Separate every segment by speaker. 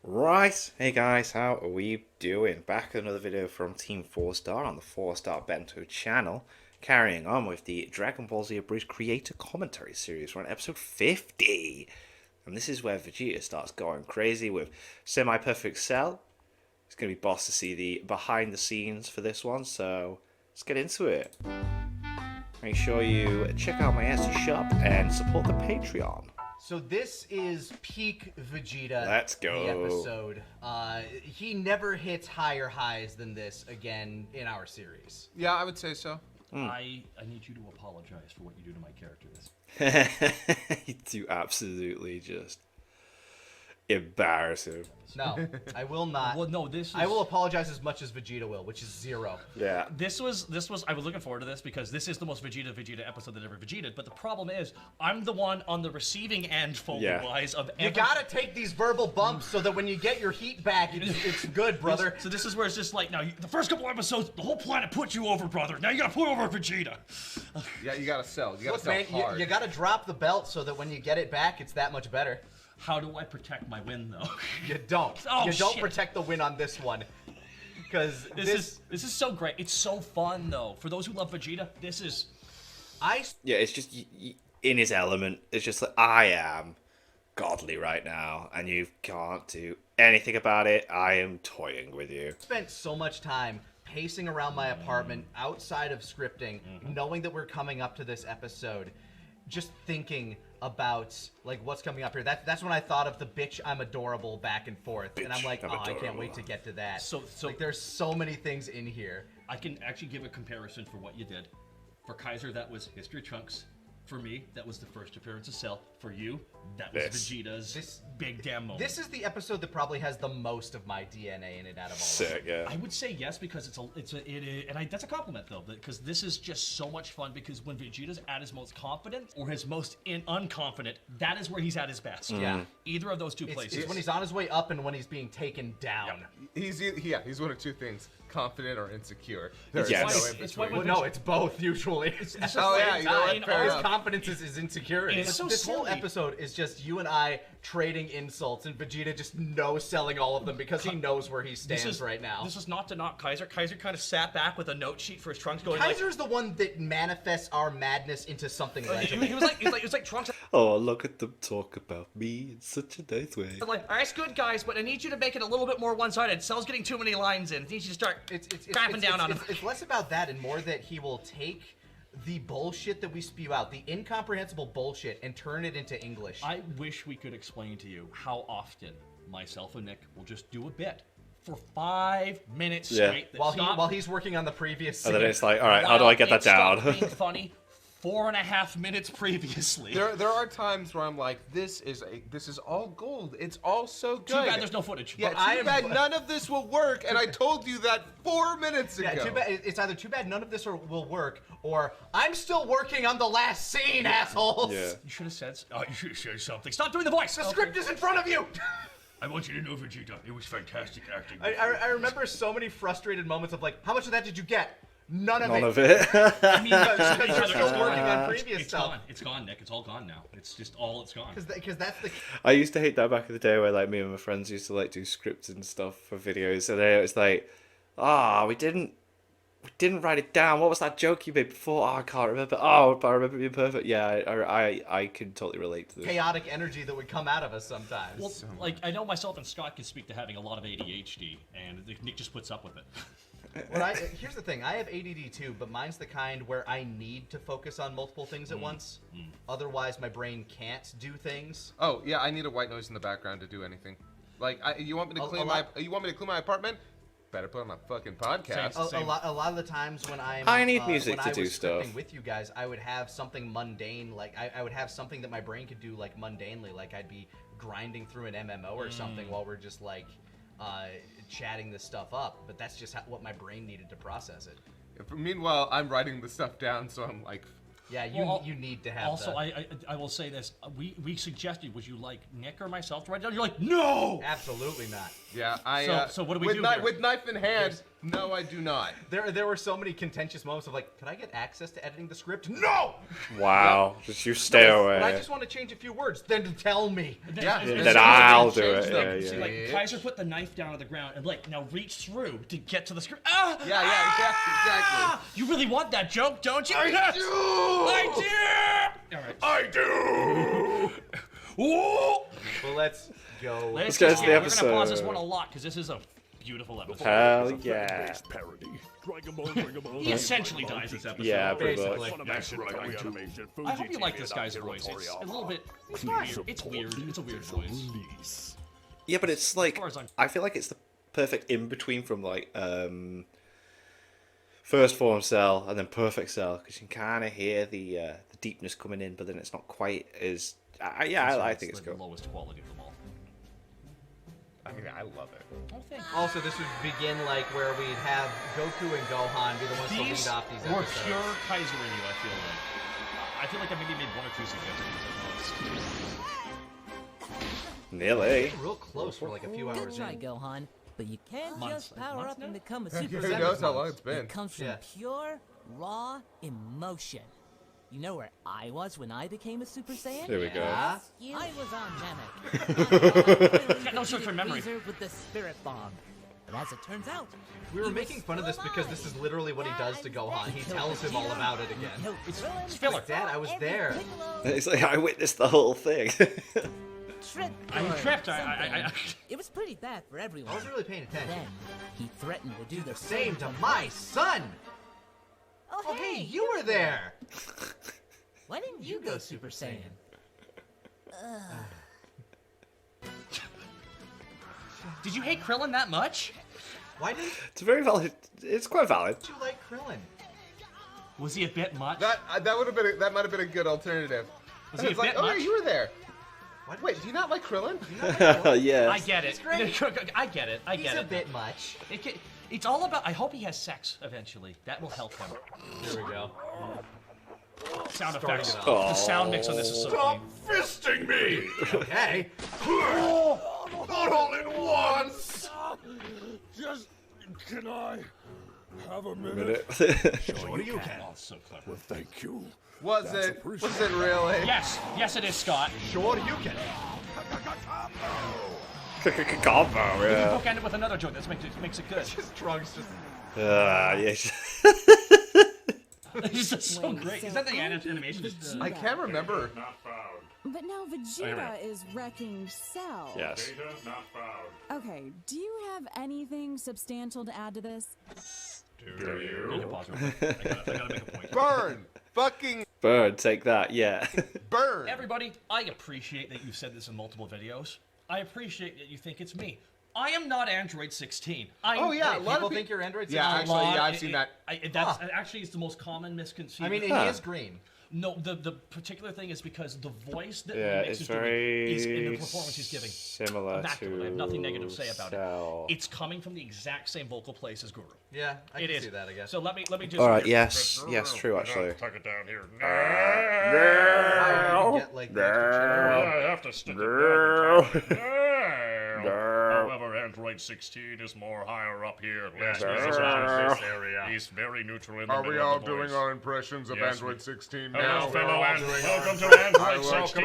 Speaker 1: Right, hey guys, how are we doing? Back with another video from Team 4 Star on the 4 Star Bento channel, carrying on with the Dragon Ball Z Abridged creator commentary series. We're on episode 50, and this is where Vegeta starts going crazy with Semi-Perfect Cell. It's going to be boss to see the behind the scenes for this one, so let's get into it. Make sure you check out my Etsy shop and support the Patreon.
Speaker 2: So this is peak Vegeta.
Speaker 1: Let's go.
Speaker 2: The episode. He never hits higher highs than this again in our series.
Speaker 3: Yeah, I would say so.
Speaker 4: I need you to apologize for what you do to my character. This.
Speaker 1: You absolutely just embarrass him.
Speaker 2: No, I will not.
Speaker 4: Well, no, this is...
Speaker 2: I will apologize as much as Vegeta will, which is 0.
Speaker 1: Yeah.
Speaker 4: This was. I was looking forward to this because this is the most Vegeta episode that ever Vegeta. But the problem is, I'm the one on the receiving end, wise of.
Speaker 2: You gotta take these verbal bumps so that when you get your heat back, it's good, brother.
Speaker 4: So this is where it's just like, now, the first couple episodes, the whole planet put you over, brother. Now you gotta put over Vegeta.
Speaker 3: Yeah, you gotta sell. You gotta
Speaker 2: Look,
Speaker 3: sell
Speaker 2: man,
Speaker 3: hard.
Speaker 2: you gotta drop the belt so that when you get it back, it's that much better.
Speaker 4: How do I protect my win, though?
Speaker 2: You don't.
Speaker 4: Oh,
Speaker 2: you don't
Speaker 4: shit.
Speaker 2: protect the win on this one. Because
Speaker 4: This is so great. It's so fun, though. For those who love Vegeta, this is...
Speaker 1: Yeah, it's just in his element. It's just like, I am godly right now, and you can't do anything about it. I am toying with you.
Speaker 2: Spent so much time pacing around my apartment outside of scripting, knowing that we're coming up to this episode, just thinking about like what's coming up here. That's when I thought of the bitch I'm adorable back and forth, and I'm like,
Speaker 1: I'm
Speaker 2: oh, I can't
Speaker 1: adorable.
Speaker 2: wait to get to that.
Speaker 4: So
Speaker 2: like, there's so many things in here.
Speaker 4: I can actually give a comparison for what you did. For Kaiser, that was History of Trunks. For me, that was the first appearance of Cell. For you, that was Vegeta's big damn moment.
Speaker 2: This is the episode that probably has the most of my DNA in it out of all of
Speaker 1: Sick,
Speaker 2: them.
Speaker 1: yeah.
Speaker 4: I would say yes because that's a compliment though, because this is just so much fun. Because when Vegeta's at his most confident or his most unconfident, that is where he's at his best.
Speaker 2: Yeah.
Speaker 4: Either of those two places.
Speaker 2: It's when he's on his way up and when he's being taken down.
Speaker 3: He's one of two things: confident or insecure.
Speaker 1: Yes.
Speaker 3: There's no
Speaker 1: It's
Speaker 3: in
Speaker 4: why
Speaker 3: between.
Speaker 4: when-
Speaker 2: Well, no, it's both usually.
Speaker 3: Oh yeah, you know what? Fair
Speaker 2: His
Speaker 3: enough.
Speaker 2: confidence is his insecurity.
Speaker 4: It's so
Speaker 2: This whole
Speaker 4: silly.
Speaker 2: episode is just you and I trading insults, and Vegeta just no-selling all of them because he knows where he stands right now.
Speaker 4: This is not to knock Kaiser. Kaiser kind of sat back with a note sheet for his Trunks going
Speaker 2: Kaiser's the one that manifests our madness into something
Speaker 4: like...
Speaker 2: legible.
Speaker 4: He was like Trunks...
Speaker 1: Oh, look at them talk about me in such a nice way.
Speaker 4: Like, all right, it's good, guys, but I need you to make it a little bit more one-sided. Cell's getting too many lines in. I need you to start crapping down on him.
Speaker 2: It's less about that and more that he will take the bullshit that we spew out, the incomprehensible bullshit, and turn it into English.
Speaker 4: I wish we could explain to you how often myself and Nick will just do a bit for 5 minutes
Speaker 1: Yeah.
Speaker 4: straight.
Speaker 2: While he's working on the previous scene.
Speaker 1: And then it's like, all right, how do I get that down?
Speaker 4: Being funny 4.5 minutes previously.
Speaker 3: There are times where I'm like, this is all gold. It's all so good.
Speaker 4: Too bad there's no footage.
Speaker 3: Yeah, too bad none of this will work, and I told you that 4 minutes ago.
Speaker 2: Yeah, too bad. It's either too bad none of this will work, or I'm still working on the last scene, assholes.
Speaker 1: Yeah.
Speaker 4: You should have said. Oh, you should have said something. Stop doing the voice.
Speaker 2: The script is in front of you.
Speaker 4: I want you to know, Vegeta, it was fantastic acting.
Speaker 2: I remember so many frustrated moments of like, how much of that did you get? None of
Speaker 1: None
Speaker 2: it.
Speaker 1: of it.
Speaker 4: I mean,
Speaker 2: Because you're still working on previous
Speaker 4: it's
Speaker 2: stuff.
Speaker 4: gone. It's gone, Nick. It's all gone now. It's just all it's gone.
Speaker 2: Because that's the.
Speaker 1: I used to hate that back in the day where like me and my friends used to like do scripts and stuff for videos, and then it was like, we didn't write it down. What was that joke you made before? Oh, I can't remember. Oh, but I remember it being perfect. Yeah, I can totally relate to this.
Speaker 2: Chaotic energy that would come out of us sometimes.
Speaker 4: Well, like, I know myself and Scott can speak to having a lot of ADHD, and Nick just puts up with it.
Speaker 2: Here's the thing. I have ADD too, but mine's the kind where I need to focus on multiple things at once. Otherwise, my brain can't do things.
Speaker 3: Oh yeah, I need a white noise in the background to do anything. Like, you want me to clean my apartment? Better put on a fucking podcast.
Speaker 4: Same.
Speaker 2: A lot of the times when
Speaker 1: I need music
Speaker 2: when
Speaker 1: to
Speaker 2: I
Speaker 1: do
Speaker 2: was
Speaker 1: stuff.
Speaker 2: scripting with you guys, I would have something mundane, like I would have something that my brain could do like mundanely, like I'd be grinding through an MMO or something while we're just like chatting this stuff up. But that's just what my brain needed to process it.
Speaker 3: Meanwhile, I'm writing the stuff down, so I'm like,
Speaker 2: Yeah, you need to have.
Speaker 4: Also, I will say this: we suggested, would you like Nick or myself to write it down? You're like, no.
Speaker 2: Absolutely not.
Speaker 3: yeah, I.
Speaker 4: So what do we
Speaker 3: with
Speaker 4: do
Speaker 3: knife,
Speaker 4: here?
Speaker 3: with knife in hand, No, I do not.
Speaker 2: There were so many contentious moments of like, could I get access to editing the script? No!
Speaker 1: Wow. Just you stay away.
Speaker 2: But I just want to change a few words. Then tell me.
Speaker 3: Yeah.
Speaker 1: Then I'll do it.
Speaker 3: them.
Speaker 1: Yeah,
Speaker 4: See,
Speaker 1: yeah.
Speaker 4: like, Kaiser put the knife down on the ground and, like, now reach through to get to the script. Ah!
Speaker 3: Yeah, exactly.
Speaker 4: You really want that joke, don't you?
Speaker 3: I do!
Speaker 4: I do! All right.
Speaker 3: I do!
Speaker 4: Ooh!
Speaker 2: Well, let's go.
Speaker 1: Let's get to the
Speaker 4: We're going to pause
Speaker 1: episode.
Speaker 4: this one a lot because this is a beautiful episode.
Speaker 1: Hell yeah.
Speaker 5: Parody. Dragonball.
Speaker 4: He essentially dies this episode.
Speaker 1: Yeah, pretty
Speaker 2: Basically.
Speaker 1: much.
Speaker 4: I hope you like this guy's voice. It's a little bit... It's weird. It's weird. It's a weird voice.
Speaker 1: Yeah, but it's like,
Speaker 4: far as I'm-
Speaker 1: I feel like it's the perfect in-between from like first form Cell and then perfect Cell, because you can kind of hear the deepness coming in, but then it's not quite as... I think it's
Speaker 4: the
Speaker 1: cool.
Speaker 4: lowest quality of them all.
Speaker 3: I mean, I love it.
Speaker 4: Oh, thank you.
Speaker 2: Also, this would begin like where we'd have Goku and Gohan be the ones to
Speaker 4: These
Speaker 2: lead off these
Speaker 4: were
Speaker 2: episodes.
Speaker 4: pure Kaiser in you, I feel like I maybe made one or two suggestions at most.
Speaker 1: Nearly.
Speaker 2: Real close for like a few
Speaker 6: Good
Speaker 2: hours
Speaker 6: try,
Speaker 2: in.
Speaker 6: Gohan. But you can't
Speaker 4: Months,
Speaker 6: just
Speaker 4: like
Speaker 6: power
Speaker 4: months
Speaker 6: up and
Speaker 4: now?
Speaker 6: become a
Speaker 3: Who
Speaker 6: Super
Speaker 3: knows
Speaker 6: Saiyan.
Speaker 3: how long it's been?
Speaker 6: It comes from
Speaker 2: Yeah.
Speaker 6: pure, raw emotion. You know where I was when I became a Super Saiyan?
Speaker 1: There we go.
Speaker 2: Yeah.
Speaker 6: I was on Namek.
Speaker 4: Got no short-term memory.
Speaker 6: With the Spirit Bomb. But as it turns out,
Speaker 2: We were
Speaker 6: he was
Speaker 2: making fun of this
Speaker 6: still
Speaker 2: because
Speaker 6: alive.
Speaker 2: this is literally what he does to Gohan. He
Speaker 6: Killed
Speaker 2: tells him all
Speaker 6: Vegeta,
Speaker 2: about it
Speaker 6: he
Speaker 2: again.
Speaker 6: killed Krillin,
Speaker 4: It's filler.
Speaker 2: Dad, I was
Speaker 6: every
Speaker 2: there.
Speaker 6: Piccolo,
Speaker 1: It's like, I witnessed the whole thing.
Speaker 6: tripped
Speaker 4: I'm
Speaker 6: or
Speaker 4: tripped.
Speaker 6: something. It was pretty bad for everyone.
Speaker 2: I wasn't really paying attention.
Speaker 6: Then he threatened to do the
Speaker 2: Same to my son! Oh, hey, you were there!
Speaker 6: Why didn't you go Super Saiyan?
Speaker 4: Did you hate Krillin that much?
Speaker 2: Why didn't
Speaker 1: It's very valid. It's quite valid.
Speaker 2: you like Krillin?
Speaker 4: Was he a bit much?
Speaker 3: That would have been that might have been a good alternative.
Speaker 4: Was he a
Speaker 3: It's like,
Speaker 4: bit
Speaker 3: oh yeah,
Speaker 4: much?
Speaker 3: you were there.
Speaker 2: Why did
Speaker 3: Wait, do you not like Krillin?
Speaker 1: Yes.
Speaker 4: I get it. I get it. I
Speaker 2: He's
Speaker 4: get
Speaker 2: a
Speaker 4: it.
Speaker 2: bit much.
Speaker 4: It's all about. I hope he has sex eventually. That will help him.
Speaker 2: Here we go.
Speaker 4: Sound
Speaker 2: Starting
Speaker 4: effects.
Speaker 2: it
Speaker 4: The
Speaker 2: off.
Speaker 4: sound mix on this is so clean.
Speaker 5: Fisting me!
Speaker 2: Okay.
Speaker 5: Not all at once! Just, can I have a minute?
Speaker 2: What do you can?
Speaker 4: Oh, so clever.
Speaker 5: Well, thank you.
Speaker 3: Was
Speaker 5: That's
Speaker 3: it? Was
Speaker 5: appreciated.
Speaker 3: it really?
Speaker 4: Yes, it is, Scott.
Speaker 2: Sure you can.
Speaker 1: Combo, yeah.
Speaker 4: Bookend it with another joke. That makes it good.
Speaker 2: Just Trunks just...
Speaker 1: Yes.
Speaker 4: It's just so great. Is that the animation?
Speaker 3: I can't remember.
Speaker 7: But now Vegeta is wrecking Cell.
Speaker 1: Yes.
Speaker 7: Okay, do you have anything substantial to add to this?
Speaker 4: Can you pause real quick? I gotta make a point.
Speaker 3: Burn! Fucking
Speaker 1: Bird, take that, yeah.
Speaker 3: burn!
Speaker 4: Everybody, I appreciate that you've said this in multiple videos. I appreciate that you think it's me. I am not Android 16.
Speaker 3: Oh yeah, a
Speaker 2: Wait,
Speaker 3: lot
Speaker 2: people
Speaker 3: of
Speaker 2: think you're Android 16?
Speaker 3: Yeah, actually, yeah, I've seen that.
Speaker 4: That's actually is the most common misconception.
Speaker 2: I mean, he
Speaker 1: Huh.
Speaker 2: is green.
Speaker 4: no, the particular thing is because the voice that
Speaker 1: Yeah,
Speaker 4: Remix
Speaker 1: it's
Speaker 4: is doing
Speaker 1: very
Speaker 4: is in the performance he's giving.
Speaker 1: similar
Speaker 4: Immaculate.
Speaker 1: to
Speaker 4: I have nothing negative to say about
Speaker 1: Cell.
Speaker 4: it. It's coming from the exact same vocal place as Guru.
Speaker 2: Yeah, I
Speaker 4: It
Speaker 2: can
Speaker 4: is.
Speaker 2: see that, I guess.
Speaker 4: So let me just.
Speaker 1: All right, yes, true, actually.
Speaker 5: Tuck it down here.
Speaker 2: How do you get, like, the extra
Speaker 5: I have to stick it
Speaker 1: No.
Speaker 5: down. However, Android 16 is more higher up here. Less around this area. He's very neutral in the
Speaker 3: Are
Speaker 5: middle
Speaker 3: we all
Speaker 5: of the voice.
Speaker 3: doing our impressions of
Speaker 5: Yes,
Speaker 3: Android
Speaker 5: we-
Speaker 3: 16
Speaker 5: Hello,
Speaker 3: now?
Speaker 5: fellow welcome to Android 16.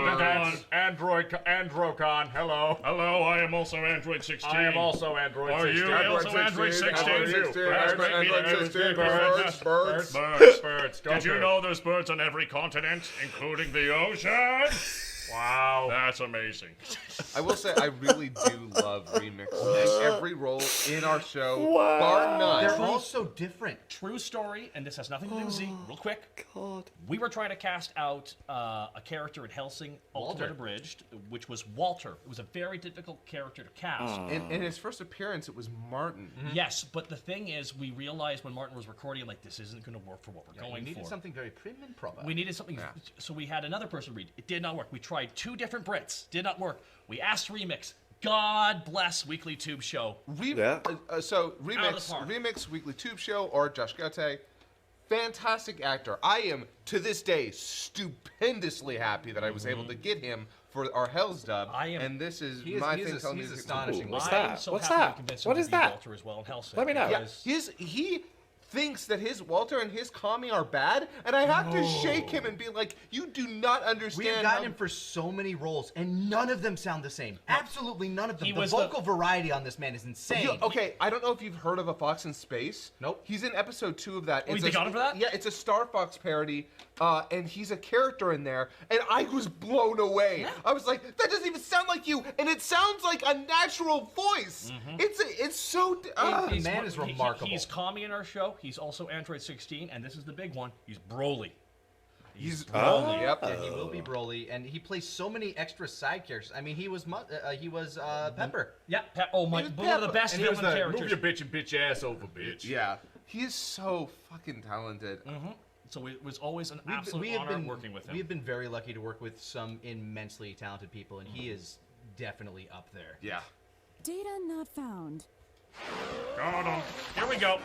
Speaker 8: Androcon, hello.
Speaker 5: Hello, I am also Android 16.
Speaker 8: I am also Android
Speaker 5: Are
Speaker 8: 16.
Speaker 5: you also Android 16?
Speaker 3: Android 16.
Speaker 5: That's great
Speaker 3: Android
Speaker 5: meeting you.
Speaker 3: 16.
Speaker 5: Birds.
Speaker 3: Birds.
Speaker 5: Birds.
Speaker 8: Go
Speaker 5: Did you
Speaker 8: birds.
Speaker 5: know there's birds on every continent, including the ocean?
Speaker 8: Wow.
Speaker 5: That's amazing.
Speaker 3: I will say, I really do love remixes. Every role in our show, bar none.
Speaker 2: They're all so different.
Speaker 4: True story, and this has nothing to do with Z. Real quick.
Speaker 1: God.
Speaker 4: We were trying to cast out a character in Helsing Ultimate
Speaker 2: Walter.
Speaker 4: Abridged, which was Walter. It was a very difficult character to cast.
Speaker 3: In his first appearance, it was Martin.
Speaker 4: Yes, but the thing is, we realized when Martin was recording, like, this isn't going to work for what we're
Speaker 2: We
Speaker 4: going
Speaker 2: needed
Speaker 4: for.
Speaker 2: something very prim and proper.
Speaker 4: We needed something, so we had another person read. It did not work. We tried 2 different Brits. Did not work. We asked Remix. God bless Weekly Tube Show.
Speaker 1: Yeah.
Speaker 4: Out of the park.
Speaker 3: Remix Weekly Tube Show or Josh Gate. Fantastic actor. I am, to this day, stupendously happy that I was able to get him for our Hell's Dub,
Speaker 4: I am-
Speaker 3: and this is
Speaker 2: He is-
Speaker 3: my
Speaker 2: he's
Speaker 3: thing
Speaker 2: a-
Speaker 3: telling me
Speaker 2: he's
Speaker 3: it's
Speaker 2: astonishing.
Speaker 1: What's
Speaker 4: I'm
Speaker 1: that?
Speaker 4: so
Speaker 1: What's
Speaker 4: happy
Speaker 1: that?
Speaker 4: to convince him
Speaker 1: What
Speaker 4: to
Speaker 1: is
Speaker 4: be
Speaker 1: that?
Speaker 4: Walter as well in Hellsing.
Speaker 1: Let me know.
Speaker 3: Yeah,
Speaker 4: because-
Speaker 3: he thinks that his Walter and his Kami are bad, and I have to shake him and be like, you do not understand.
Speaker 2: We have gotten him for so many roles, and none of them sound the same. Absolutely none of them.
Speaker 4: He
Speaker 2: The
Speaker 4: was
Speaker 2: vocal variety on this man is insane.
Speaker 3: Okay, I don't know if you've heard of A Fox in Space.
Speaker 2: Nope.
Speaker 3: He's in episode 2 of that.
Speaker 4: Oh, they got him for that?
Speaker 3: Yeah, it's a Star Fox parody, and he's a character in there, and I was blown away.
Speaker 4: Yeah.
Speaker 3: I was like, that doesn't even sound like you, and it sounds like a natural voice. It's so.
Speaker 2: The man is remarkable.
Speaker 4: He's Kami in our show. He's also Android 16, and this is the big one. He's Broly.
Speaker 3: He's
Speaker 1: Broly.
Speaker 3: Yep.
Speaker 2: Yeah, he will be Broly, and he plays so many extra side characters. I mean, he was Pepper.
Speaker 4: Yeah. Oh my!
Speaker 3: was
Speaker 4: One of the
Speaker 3: Pepper,
Speaker 4: best
Speaker 8: And he was
Speaker 4: villain
Speaker 8: the move your
Speaker 4: characters.
Speaker 8: bitch and bitch ass over, bitch.
Speaker 3: Yeah. He is so fucking talented.
Speaker 4: So it was always an absolute honor working with him.
Speaker 2: We have been very lucky to work with some immensely talented people, and he is definitely up there.
Speaker 3: Yeah.
Speaker 7: Data not found.
Speaker 5: Got him.
Speaker 4: Here we go.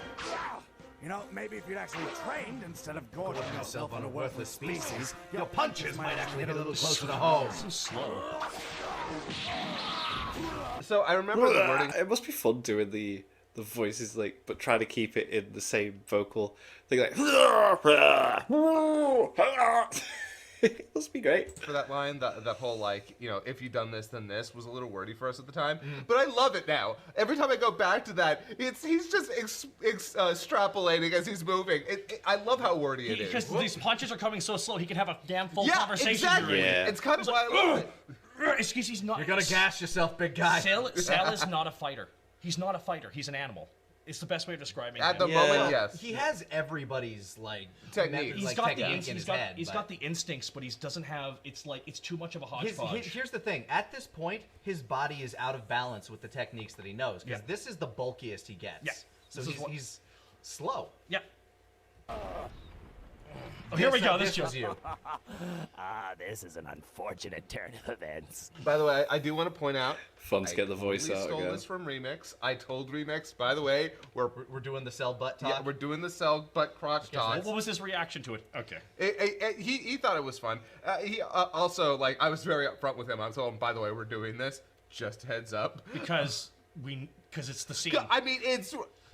Speaker 9: You know, maybe if you'd actually trained instead of gorging yourself on a worthless species, your punches might actually hit a little closer to home.
Speaker 4: So slow.
Speaker 3: So I remember the wording.
Speaker 1: It must be fun doing the voices, like, but trying to keep it in the same vocal thing, like. It must be great.
Speaker 3: For that line, that whole, like, you know, if you'd done this, then this was a little wordy for us at the time. But I love it now. Every time I go back to that, he's just extrapolating as he's moving. I love how wordy it is.
Speaker 4: Because these punches are coming so slow, he can have a damn full
Speaker 3: Yeah,
Speaker 4: conversation.
Speaker 3: exactly.
Speaker 4: during it.
Speaker 1: Yeah.
Speaker 3: It's kind of why I love it.
Speaker 4: It's because he's not.
Speaker 2: You're gonna gas yourself, big guy.
Speaker 4: Sal is not a fighter. He's not a fighter. He's an animal. It's the best way of describing
Speaker 3: At the
Speaker 4: him.
Speaker 3: moment, yes.
Speaker 2: He has everybody's like
Speaker 3: Technique.
Speaker 2: He's
Speaker 4: He's
Speaker 2: in his
Speaker 4: got
Speaker 2: head.
Speaker 4: he's
Speaker 2: but
Speaker 4: got the instincts, but he doesn't have. It's like it's too much of a hodgepodge.
Speaker 2: here's the thing. At this point, his body is out of balance with the techniques that he knows because
Speaker 4: Yeah.
Speaker 2: this is the bulkiest he gets.
Speaker 4: Yeah.
Speaker 2: So
Speaker 4: This is what-
Speaker 2: he's slow.
Speaker 4: Yep. Oh, here we go. This
Speaker 2: This
Speaker 4: joke.
Speaker 2: was you.
Speaker 9: This is an unfortunate turn of events.
Speaker 3: By the way, I do want to point out.
Speaker 1: Fun to get the voice
Speaker 3: totally
Speaker 1: out
Speaker 3: stole
Speaker 1: again.
Speaker 3: this from Remix. I told Remix, by the way, we're
Speaker 2: We're doing the cell butt talk.
Speaker 3: yeah, we're doing the cell butt crotch talk.
Speaker 4: What was his reaction to it? Okay.
Speaker 3: He thought it was fun. He also, like, I was very upfront with him. I told him, by the way, we're doing this. Just heads up.
Speaker 4: Because it's the scene.
Speaker 3: I mean,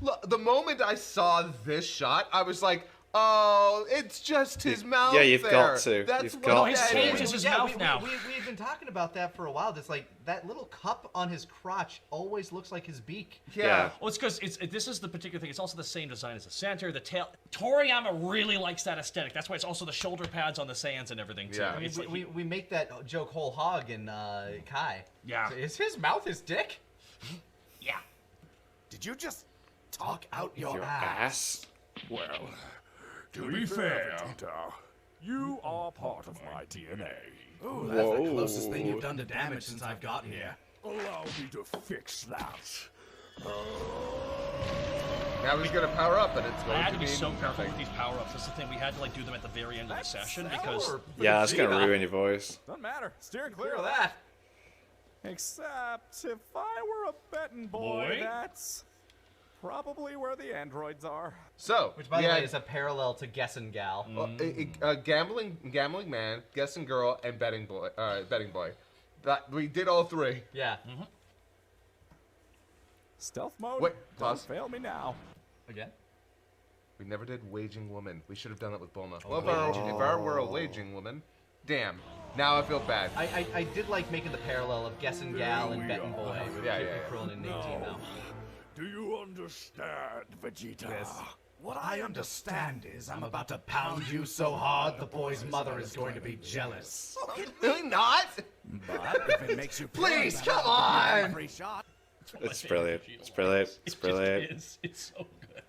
Speaker 3: look, the moment I saw this shot, I was like, oh, it's just his mouth.
Speaker 1: yeah, you've
Speaker 3: there.
Speaker 1: got to.
Speaker 3: That's
Speaker 1: You've
Speaker 3: what
Speaker 1: got
Speaker 3: that
Speaker 4: to.
Speaker 3: is.
Speaker 4: Changes his mouth now.
Speaker 2: We've been talking about that for a while. This like that little cup on his crotch always looks like his beak.
Speaker 3: Yeah.
Speaker 4: Well, it's because this is the particular thing. It's also the same design as the center, the tail. Toriyama really likes that aesthetic. That's why it's also the shoulder pads on the Saiyans and everything too.
Speaker 3: Yeah.
Speaker 4: It's like
Speaker 2: We make that joke whole hog in Kai.
Speaker 4: Yeah.
Speaker 2: Is his mouth his dick?
Speaker 4: yeah.
Speaker 9: Did you just talk out your
Speaker 1: Your
Speaker 9: ass?
Speaker 1: ass.
Speaker 8: Well, to be fair, you are part of my DNA.
Speaker 9: Ooh, that's the closest thing you've done to damage since I've gotten here.
Speaker 8: Allow me to fix that.
Speaker 3: Now he's gonna power up, and it's
Speaker 4: I
Speaker 3: going
Speaker 4: had
Speaker 3: to
Speaker 4: to be so careful
Speaker 3: nothing.
Speaker 4: with these power-ups. That's the thing. We had to like do them at the very end of the session because
Speaker 1: Yeah, that's gonna ruin your voice.
Speaker 9: Doesn't matter. Steer
Speaker 2: Clear of that.
Speaker 9: Except if I were a betting boy, that's probably where the androids are.
Speaker 3: So,
Speaker 2: Which, by the way, is a parallel to Guessin' Gal.
Speaker 3: gambling man, guessing girl, and betting boy. That we did all three.
Speaker 2: Yeah.
Speaker 9: Stealth mode.
Speaker 3: Wait,
Speaker 9: don't
Speaker 3: pause.
Speaker 9: fail me now.
Speaker 2: Again.
Speaker 3: We never did waging woman. We should have done that with Bulma. Well, if I were a waging woman, damn. Now I feel bad.
Speaker 2: I did like making the parallel of Guessin' Gal and Betting Boy.
Speaker 3: Yeah.
Speaker 2: Krillin and 18 now.
Speaker 8: Do you understand, Vegeta?
Speaker 9: What I understand is I'm about to pound you so hard the boy's mother is going to be jealous.
Speaker 3: Really not?
Speaker 9: But if it makes you feel
Speaker 3: Please,
Speaker 9: better,
Speaker 3: come
Speaker 9: I'll give you a
Speaker 3: on!
Speaker 9: free shot.
Speaker 1: It's brilliant. It's brilliant. It's brilliant.
Speaker 4: It just is. It's so good.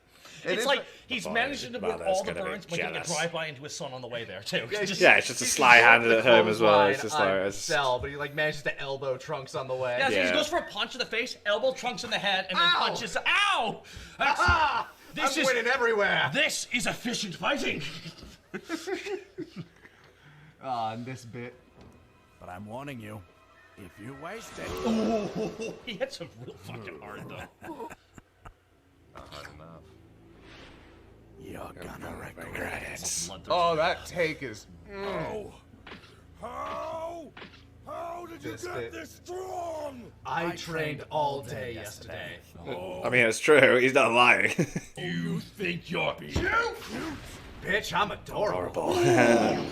Speaker 3: It
Speaker 4: It's
Speaker 3: is
Speaker 4: like
Speaker 3: a-
Speaker 4: he's
Speaker 1: boy,
Speaker 4: managing to work
Speaker 1: mother's
Speaker 4: all the
Speaker 1: gonna be
Speaker 4: burns, but getting a
Speaker 1: jealous.
Speaker 4: drive-by into his son on the way there too.
Speaker 2: Yeah,
Speaker 1: Yeah, it's just a sly-handed at home as well. It's just like it's
Speaker 2: Cell, but he like manages to elbow Trunks on the way.
Speaker 4: Yeah, so
Speaker 1: Yeah.
Speaker 4: he goes for a punch to the face, elbow Trunks in the head, and then
Speaker 2: Ow!
Speaker 4: punches. Ow! That's,
Speaker 2: Ah!
Speaker 4: this
Speaker 2: I'm
Speaker 4: is
Speaker 2: winning everywhere.
Speaker 4: this is efficient fighting.
Speaker 2: In this bit.
Speaker 9: But I'm warning you, if you waste it,
Speaker 4: Oh, he hits him real fucking hard though.
Speaker 3: Not hard enough.
Speaker 9: you're gonna regret it.
Speaker 3: Oh, that take is.
Speaker 8: How
Speaker 2: this bit. I trained all day yesterday.
Speaker 1: I mean, it's true. He's not lying.
Speaker 9: You think you're cute?
Speaker 2: Bitch, I'm adorable.
Speaker 1: Horrible.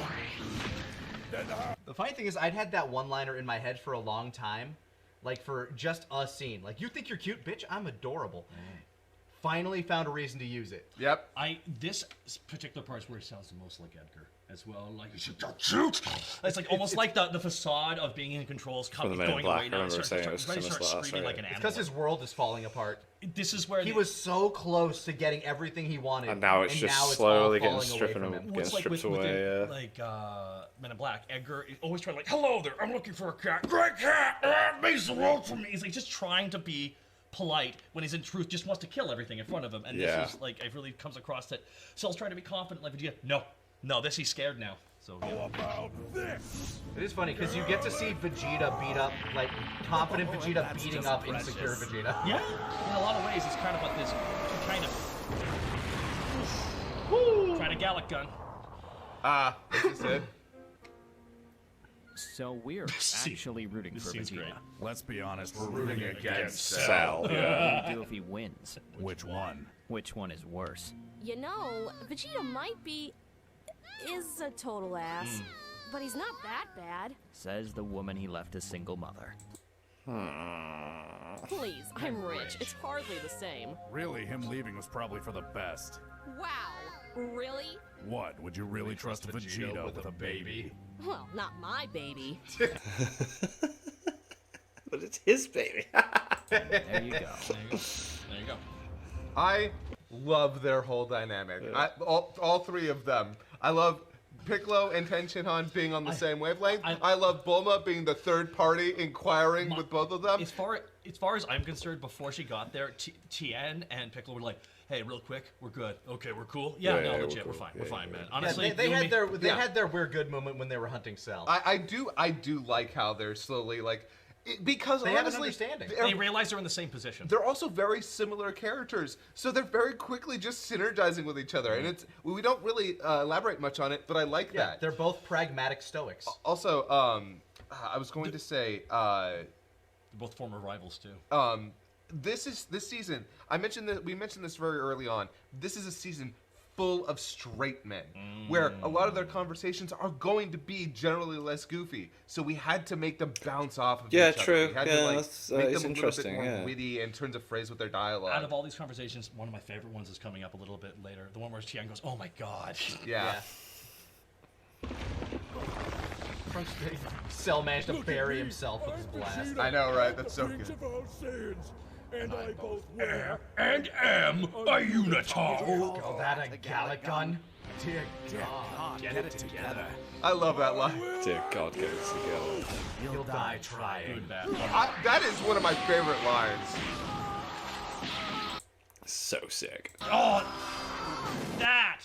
Speaker 2: The funny thing is, I'd had that one-liner in my head for a long time. Like, for just a scene. Like, you think you're cute? Bitch, I'm adorable. Finally found a reason to use it.
Speaker 3: Yep.
Speaker 4: This particular part is where he sounds the most like Edgar as well. Like, you should shoot. It's like almost like the facade of being in control is
Speaker 1: For the
Speaker 4: going
Speaker 1: Man in Black,
Speaker 4: away
Speaker 1: I
Speaker 4: now.
Speaker 1: remember
Speaker 4: He
Speaker 1: saying it was
Speaker 4: starts
Speaker 1: similar,
Speaker 4: screaming like an
Speaker 2: It's
Speaker 4: animal.
Speaker 2: because his world is falling apart.
Speaker 4: This is where
Speaker 2: He was so close to getting everything he wanted.
Speaker 1: And now it's just
Speaker 2: all
Speaker 1: slowly getting
Speaker 2: falling away
Speaker 1: stripping
Speaker 2: from
Speaker 1: him.
Speaker 2: him.
Speaker 4: Well, it's
Speaker 1: Getting
Speaker 4: like
Speaker 1: stripped
Speaker 4: within,
Speaker 1: away,
Speaker 4: like Men in Black. Edgar is always trying to like, hello there, I'm looking for a cat. Great cat, makes the world for me. He's like just trying to be polite when he's in truth just wants to kill everything in front of him. And this is like, it really comes across that Cell's trying to be confident like Vegeta. No, this he's scared now. So
Speaker 8: How about this?
Speaker 2: It is funny because you get to see Vegeta beat up, like confident Vegeta beating up insecure Vegeta.
Speaker 4: yeah, in a lot of ways, he's kind of like this kind of trying to Gallic gun.
Speaker 3: This is it.
Speaker 10: So we're actually rooting for
Speaker 4: seems
Speaker 10: Vegeta.
Speaker 4: great.
Speaker 9: Let's be honest, we're rooting against
Speaker 1: Sal.
Speaker 10: What do you do if he wins?
Speaker 9: Which one?
Speaker 10: Which one is worse?
Speaker 11: You know, Vegeta might be... is a total ass. But he's not that bad.
Speaker 10: Says the woman he left a single mother.
Speaker 11: Please, I'm rich. It's hardly the same.
Speaker 9: Really, him leaving was probably for the best.
Speaker 11: Wow. Really?
Speaker 9: What, would you really trust Vegeta with a baby?
Speaker 11: Well, not my baby.
Speaker 1: But it's his baby.
Speaker 10: There you go.
Speaker 4: There you go.
Speaker 3: I love their whole dynamic. All three of them. I love Piccolo and Tenshinhan being on the same wavelength. I love Bulma being the third party inquiring with both of them.
Speaker 4: As far as I'm concerned, before she got there, Tien and Piccolo were like, "Hey, real quick, we're good. Okay, we're cool. Yeah, no, legit, we're fine. We're fine, man. Honestly,
Speaker 2: they had their we're good moment when they were hunting Cell.
Speaker 3: I do like how they're slowly like because
Speaker 2: They have an
Speaker 3: honestly,
Speaker 2: understanding.
Speaker 4: they realize they're in the same position.
Speaker 3: they're also very similar characters, so they're very quickly just synergizing with each other, and we don't really elaborate much on it, but I like
Speaker 2: Yeah,
Speaker 3: that.
Speaker 2: they're both pragmatic stoics.
Speaker 3: Also, I was going to say,
Speaker 4: They're both former rivals too.
Speaker 3: this season. We mentioned this very early on. This is a season full of straight men, where a lot of their conversations are going to be generally less goofy. So we had to make them bounce off of
Speaker 1: Yeah,
Speaker 3: each
Speaker 1: true.
Speaker 3: other. We had
Speaker 1: Yeah,
Speaker 3: to,
Speaker 1: that's,
Speaker 3: make
Speaker 1: it's
Speaker 3: them a little bit
Speaker 1: interesting,
Speaker 3: more
Speaker 1: yeah.
Speaker 3: witty in terms of phrase with their dialogue.
Speaker 4: Out of all these conversations, one of my favorite ones is coming up a little bit later. The one where Tien goes, "Oh my God."
Speaker 3: yeah.
Speaker 2: Cell managed to bury himself with his blast.
Speaker 3: I know, right? That's so good.
Speaker 8: Of our sins, and I both wear
Speaker 5: And am a unitard.
Speaker 2: Call that a Gallic gun? Dear God, get it together.
Speaker 3: I love that line.
Speaker 1: Dear God, get it together.
Speaker 2: You'll die trying.
Speaker 4: Good, bad.
Speaker 3: That is one of my favorite lines.
Speaker 1: So sick.
Speaker 4: Oh, that.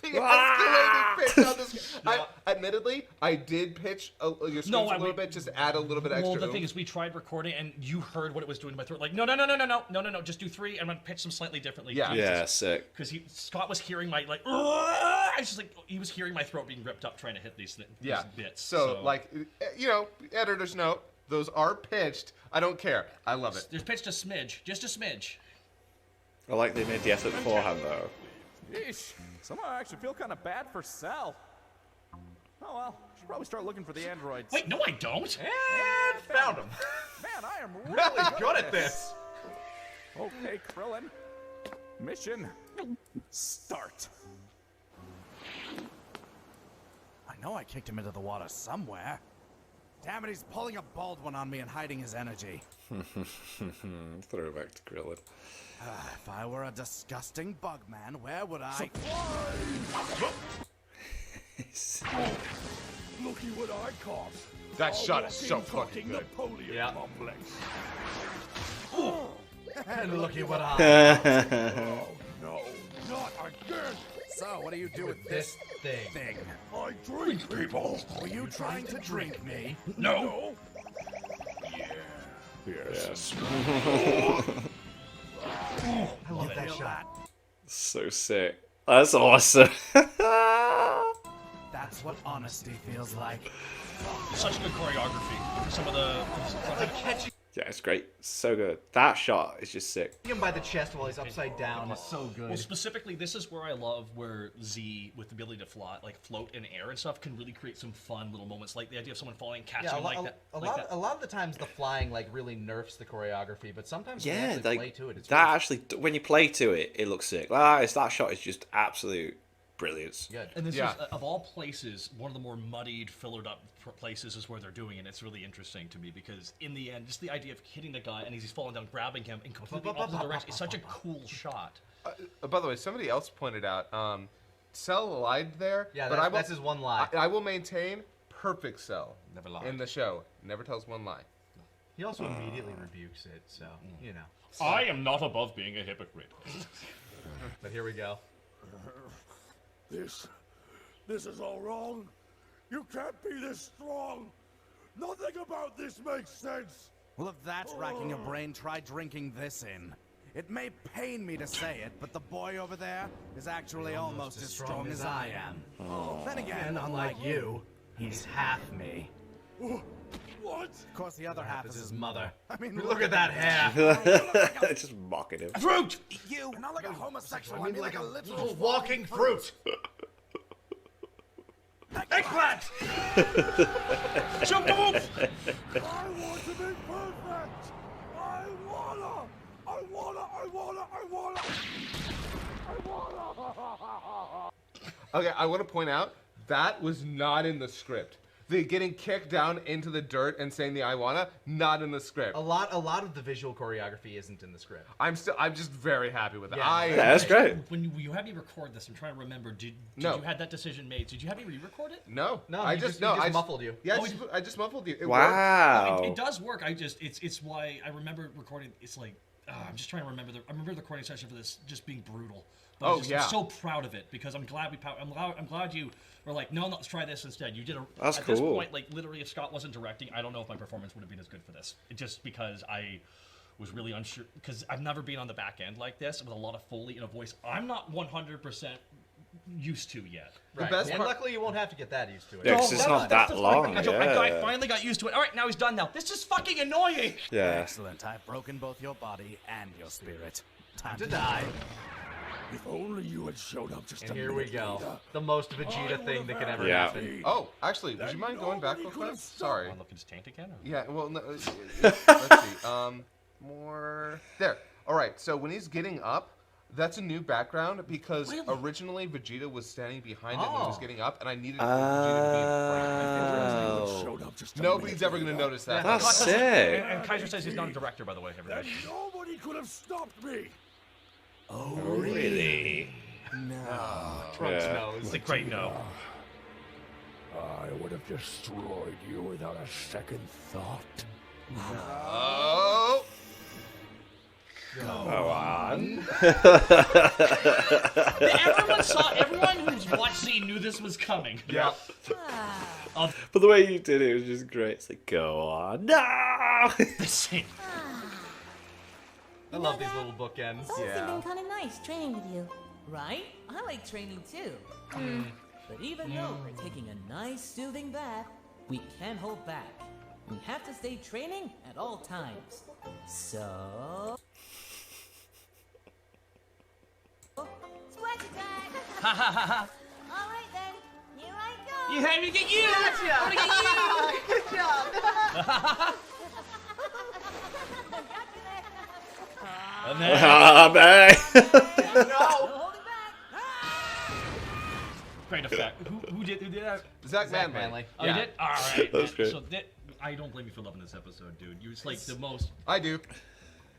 Speaker 3: The escalating pitch on this. Admittedly, I did pitch your screams a little bit, just add a little bit extra.
Speaker 4: Well, the thing is, we tried recording, and you heard what it was doing to my throat. Like, no, just do 3. I'm gonna pitch them slightly differently.
Speaker 3: Yeah.
Speaker 1: Yeah, sick.
Speaker 4: Because Scott was hearing my like, it's just like he was hearing my throat being ripped up trying to hit these bits.
Speaker 3: So, like, editor's note, those are pitched. I don't care. I love it.
Speaker 4: There's pitched a smidge, just a smidge.
Speaker 1: I like they made the effort beforehand, though.
Speaker 9: Yeesh. Somehow I actually feel kind of bad for Cell. Oh well, should probably start looking for the androids.
Speaker 4: Wait, no, I don't.
Speaker 2: And found him.
Speaker 9: Man, I am really
Speaker 2: Good at this.
Speaker 9: Okay, Krillin. Mission start. I know I kicked him into the water somewhere. Damn it, he's pulling a bald one on me and hiding his energy.
Speaker 1: Throwback to Krillin.
Speaker 9: If I were a disgusting bug man, where would I... Looky what I caught.
Speaker 3: That shot is so fucking good.
Speaker 8: Napoleon
Speaker 2: Yeah.
Speaker 8: complex.
Speaker 2: And looky what I...
Speaker 8: Oh no, not again!
Speaker 9: So, what do you do with
Speaker 2: This thing.
Speaker 8: I drink people.
Speaker 9: Were you trying to drink me?
Speaker 8: No.
Speaker 1: Yes.
Speaker 2: I love that shot.
Speaker 1: So sick. That's awesome.
Speaker 9: That That's what honesty feels like.
Speaker 4: Such good choreography. Some of the
Speaker 2: Like catching
Speaker 1: Yeah, it's great. So good. That shot is just sick.
Speaker 2: him by the chest while he's upside down is so good.
Speaker 4: Well, specifically, this is where I love where Z, with the ability to fly, like float in air and stuff, can really create some fun little moments, like the idea of someone falling, catching
Speaker 2: Yeah,
Speaker 4: like that.
Speaker 2: a lot of the times the flying like really nerfs the choreography, but sometimes when you
Speaker 1: Yeah,
Speaker 2: actually
Speaker 1: like
Speaker 2: play to it, it's
Speaker 1: that
Speaker 2: really
Speaker 1: actually, when you play to it, it looks sick. That shot is just absolute brilliance.
Speaker 2: good.
Speaker 4: And this
Speaker 3: Yeah.
Speaker 4: is, of all places, one of the more muddied, fillered up places is where they're doing it. It's really interesting to me because in the end, just the idea of hitting the guy and as he's falling down, grabbing him in completely opposite direction is such a cool shot.
Speaker 3: By the way, somebody else pointed out, Cell lied there.
Speaker 2: Yeah,
Speaker 3: but
Speaker 2: that's his one lie.
Speaker 3: I will maintain perfect Cell.
Speaker 2: Never lied.
Speaker 3: In the show. Never tells one lie.
Speaker 2: He also immediately rebukes it, so you know.
Speaker 5: I am not above being a hypocrite.
Speaker 2: But here we go.
Speaker 8: This is all wrong. You can't be this strong. Nothing about this makes sense.
Speaker 9: Well, if that's racking your brain, try drinking this in. It may pain me to say it, but the boy over there is actually almost as strong as I am. Then again, unlike you, he's half me.
Speaker 8: What?
Speaker 9: Of course, the other half is his mother. I mean,
Speaker 2: Look at that hair.
Speaker 1: Just mocking him.
Speaker 9: Fruit! You, not like a homosexual, I mean like a literal
Speaker 2: Walking fruit.
Speaker 9: eggplant!
Speaker 4: Jump move!
Speaker 8: I want to be perfect. I wanna.
Speaker 3: Okay, I want to point out, that was not in the script. The getting kicked down into the dirt and saying the I wanna, not in the script.
Speaker 2: A lot of the visual choreography isn't in the script.
Speaker 3: I'm just very happy with it.
Speaker 2: Yeah.
Speaker 1: Yeah, that's great.
Speaker 4: When you had me record this, I'm trying to remember. Did
Speaker 3: No.
Speaker 4: you had that decision made? Did you have me re-record it?
Speaker 3: No,
Speaker 2: No,
Speaker 3: I
Speaker 2: he
Speaker 3: just
Speaker 2: just muffled you.
Speaker 3: Yeah,
Speaker 4: Oh,
Speaker 3: I just muffled you. It worked.
Speaker 1: Wow.
Speaker 4: It does work. It's why I remember recording. It's like I'm just trying to remember I remember the recording session for this just being brutal. But
Speaker 3: Oh,
Speaker 4: I'm
Speaker 3: yeah.
Speaker 4: so proud of it because I'm glad you were like, no, let's try this instead. You did a.
Speaker 1: That's
Speaker 4: at this
Speaker 1: cool.
Speaker 4: point, like literally, if Scott wasn't directing, I don't know if my performance would have been as good for this. Just because I was really unsure because I've never been on the back end like this with a lot of Foley and a voice I'm not 100% used to yet.
Speaker 2: Right.
Speaker 3: best
Speaker 2: And
Speaker 3: part-
Speaker 2: luckily you won't have to get that used to it.
Speaker 1: Yeah, 'cause it's not that
Speaker 4: the
Speaker 1: long.
Speaker 4: fucking- I
Speaker 1: Yeah.
Speaker 4: finally got used to it. All right, now he's done. Now this is fucking annoying.
Speaker 1: Yeah.
Speaker 9: Excellent. I've broken both your body and your spirit. Time
Speaker 2: To die.
Speaker 8: If only you had showed up just
Speaker 2: And
Speaker 8: a
Speaker 2: here we
Speaker 8: minute
Speaker 2: go.
Speaker 8: later.
Speaker 2: The most Vegeta thing that could ever
Speaker 1: Yeah.
Speaker 2: happen.
Speaker 3: Oh, actually, would you mind going back real
Speaker 8: Nobody
Speaker 3: quick?
Speaker 8: could've stopped
Speaker 3: Sorry.
Speaker 4: Want to look at his taint again? Or?
Speaker 3: Yeah, well, no, let's see. More. There. All right, so when he's getting up, that's a new background because originally Vegeta was standing behind him when he was
Speaker 2: Oh.
Speaker 3: getting up, and I needed Vegeta to be in front.
Speaker 8: Showed up just a
Speaker 3: Nobody's
Speaker 8: minute
Speaker 3: ever going to
Speaker 8: later.
Speaker 3: notice that.
Speaker 1: That's sick.
Speaker 4: And Kaiser says he's not a director, by the way,
Speaker 8: And
Speaker 4: everybody.
Speaker 8: nobody could have stopped me.
Speaker 1: Really?
Speaker 2: Trunks
Speaker 1: Yeah.
Speaker 2: knows.
Speaker 4: It's a great no.
Speaker 8: I would have destroyed you without a second thought.
Speaker 3: Oh!
Speaker 1: Go on.
Speaker 4: Everyone who's watched Z knew this was coming.
Speaker 3: Yeah.
Speaker 1: But the way you did it was just great. It's like, go on. No!
Speaker 4: The scene.
Speaker 2: I love these little bookends.
Speaker 12: It's always been kind of nice training with you.
Speaker 6: Right? I like training too. But even though we're taking a nice soothing bath, we can't hold back. We have to stay training at all times. So...
Speaker 12: Splash attack! All right then, here I go.
Speaker 4: You had me get you! I'm gonna get you!
Speaker 2: Good job.
Speaker 4: And then,
Speaker 1: Ah, man.
Speaker 2: No.
Speaker 4: great effect. Who did that?
Speaker 3: Zach
Speaker 2: Zach
Speaker 3: Manley.
Speaker 2: Manley.
Speaker 4: Oh, you did? All right.
Speaker 1: That's great.
Speaker 4: So I don't blame you for loving this episode, dude. You was like the most.
Speaker 3: I do.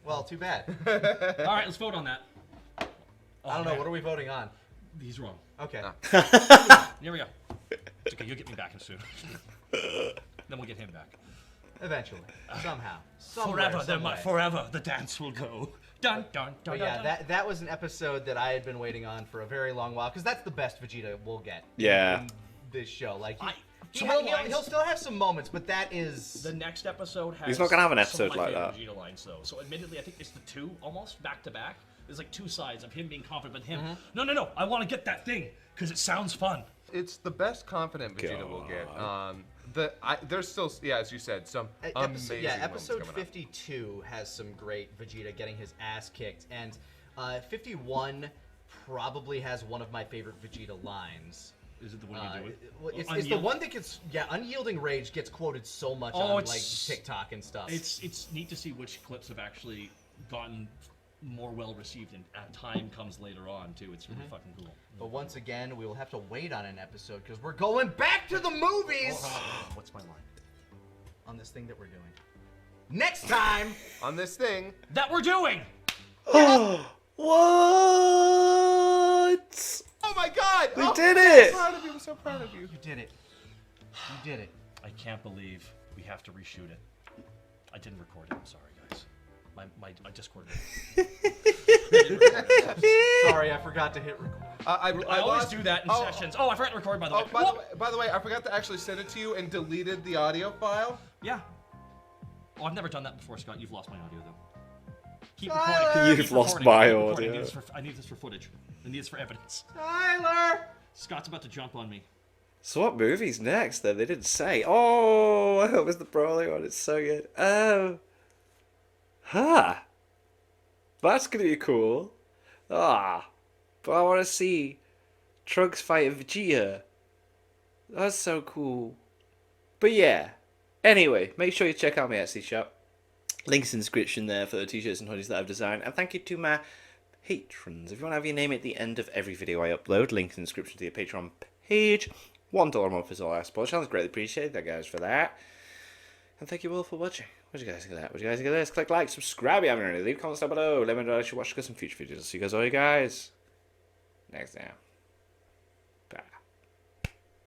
Speaker 2: Well, too bad.
Speaker 4: All right, let's vote on that.
Speaker 2: I don't know. What are we voting on?
Speaker 4: He's wrong.
Speaker 2: Okay.
Speaker 4: Here we go. It's okay, you'll get me back soon. Then we'll get him back.
Speaker 2: Eventually. Somehow. Somewhere,
Speaker 4: Forever,
Speaker 2: some way.
Speaker 4: forever, the dance will go. Dun dun dun.
Speaker 2: But yeah,
Speaker 4: dun.
Speaker 2: that was an episode that I had been waiting on for a very long while because that's the best Vegeta we'll get.
Speaker 1: Yeah.
Speaker 2: In this show, like
Speaker 4: Some of the lines-
Speaker 2: he'll still have some moments, but that is
Speaker 4: The next episode has.
Speaker 1: He's not gonna have an
Speaker 4: some
Speaker 1: episode
Speaker 4: of my
Speaker 1: like
Speaker 4: favorite
Speaker 1: that.
Speaker 4: Vegeta lines though. So admittedly, I think it's the two almost back to back. There's like two sides of him being confident, but him. No, I want to get that thing because it sounds fun.
Speaker 3: It's the best confident Vegeta will get. There's still, as you said, some amazing
Speaker 2: episode
Speaker 3: moments coming
Speaker 2: 52 has some great Vegeta getting his ass kicked, and 51 probably has one of my favorite Vegeta lines.
Speaker 4: Is it the one you do it?
Speaker 2: It's the one that gets, Unyielding Rage gets quoted so much on like TikTok and stuff.
Speaker 4: It's neat to see which clips have actually gotten more well received, and time comes later on too. It's really fucking cool.
Speaker 2: But once again, we will have to wait on an episode because we're going back to the movies.
Speaker 4: What's my line?
Speaker 2: On this thing that we're doing. Next time
Speaker 3: on this thing
Speaker 4: that we're doing.
Speaker 1: What?
Speaker 3: Oh my God!
Speaker 1: We did it!
Speaker 3: I'm so proud of you. I'm so proud of you.
Speaker 2: You did it. You did it.
Speaker 4: I can't believe we have to reshoot it. I didn't record it. I'm sorry, guys. My Discord.
Speaker 2: Sorry, I forgot to hit record.
Speaker 4: I always do that in sessions. Oh, I forgot to record, by the way.
Speaker 3: By the way, I forgot to actually send it to you and deleted the audio file.
Speaker 4: Yeah. Oh, I've never done that before, Scott. You've lost my audio, though. Keep
Speaker 3: Tyler!
Speaker 4: recording.
Speaker 1: You've lost my audio.
Speaker 4: I need this for footage. I need this for evidence.
Speaker 2: Tyler!
Speaker 4: Scott's about to jump on me.
Speaker 1: So what movie's next then? They didn't say. Oh, it was the Broly one. It's so good. That's gonna be cool. But I want to see Trunks fighting Vegeta. That's so cool. But yeah. Anyway, make sure you check out my Etsy shop. Links in the description there for the t-shirts and hoodies that I've designed. And thank you to my patrons. If you want to have your name at the end of every video I upload, links in the description to your Patreon page. $1 a month is all I suppose. Sounds greatly appreciated. Thank you guys for that. And thank you all for watching. What do you guys think of that? What do you guys think of this? Click like, subscribe if you haven't already. Leave comments down below. Let me know if you should watch some future videos. See you guys next time.